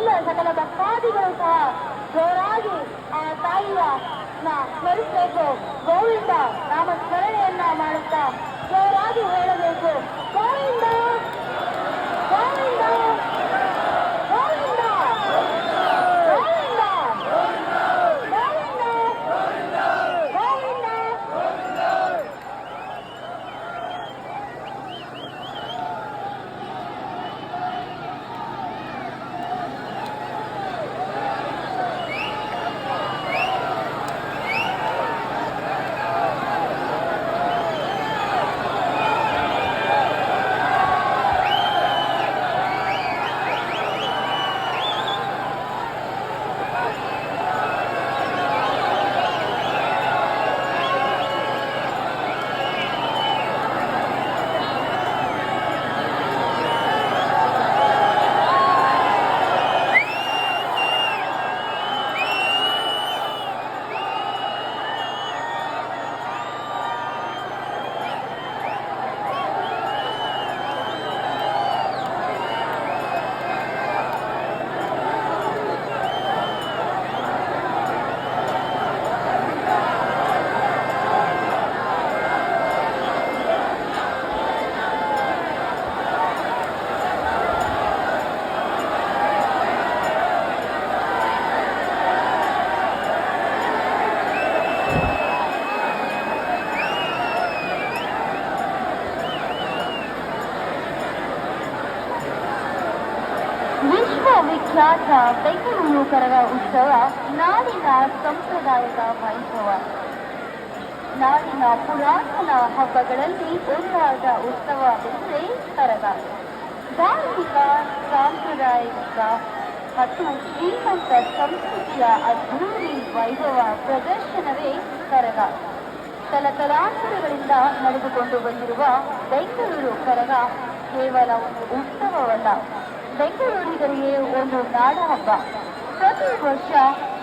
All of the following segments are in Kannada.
ಎಲ್ಲ ಸಕಲ ಭಕ್ತಾದಿಗಳು ಸಹ ಜೋರಾಗಿ ಆ ತಾಯಿಯ ಸ್ಮರಿಸಬೇಕು. ಗೋವಿಂದ ನಾಮ ಸ್ಮರಣೆಯನ್ನ ಮಾಡುತ್ತಾ ಜೋರಾಗಿ ಹೇಳಬೇಕು, ಗೋವಿಂದ ಗೋವಿಂದ ಗೋವಿಂದ ಗೋವಿಂದ ಗೋವಿಂದ ಗೋವಿಂದ. ವಿಶ್ವವಿಖ್ಯಾತ ಬೆಂಗಳೂರು ಕರಗ ಉತ್ಸವ ನಾಡಿನ ಸಂಪ್ರದಾಯದ ವೈಭವ. ನಾಡಿನ ಪುರಾತನ ಹಬ್ಬಗಳಲ್ಲಿ ಒಂದಾದ ಉತ್ಸವವೆಂದರೆ ಕರಗ. ಧಾರ್ಮಿಕ, ಸಾಂಪ್ರದಾಯಿಕ ಮತ್ತು ಶ್ರೀಮಂತ ಸಂಸ್ಕೃತಿಯ ಅದ್ಧೂರಿ ವೈಭವ ಪ್ರದರ್ಶನವೇ ಕರಗ. ತಲತಲಾಂತರಗಳಿಂದ ನಡೆದುಕೊಂಡು ಬಂದಿರುವ ಬೆಂಗಳೂರು ಕರಗ ಕೇವಲ ಒಂದು ಉತ್ಸವವಲ್ಲ, ಬೆಂಗಳೂರಿಗರಿಗೆ ಒಂದು ನಾಡ ಹಬ್ಬ. ಪ್ರತಿ ವರ್ಷ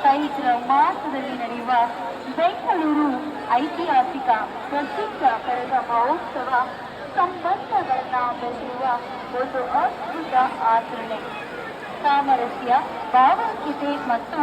ಚೈತ್ರ ಮಾಸದಲ್ಲಿ ನಡೆಯುವ ಬೆಂಗಳೂರು ಐತಿಹಾಸಿಕ ಪ್ರಸಿದ್ಧ ಕರಗ ಮಹೋತ್ಸವ ಸಂಬಂಧಗಳನ್ನ ಬೆಳೆಯುವ ಒಂದು ಅದ್ಭುತ ಆಚರಣೆ. ಸಾಮರಸ್ಯ, ಭಾವೈಕ್ಯತೆ ಮತ್ತು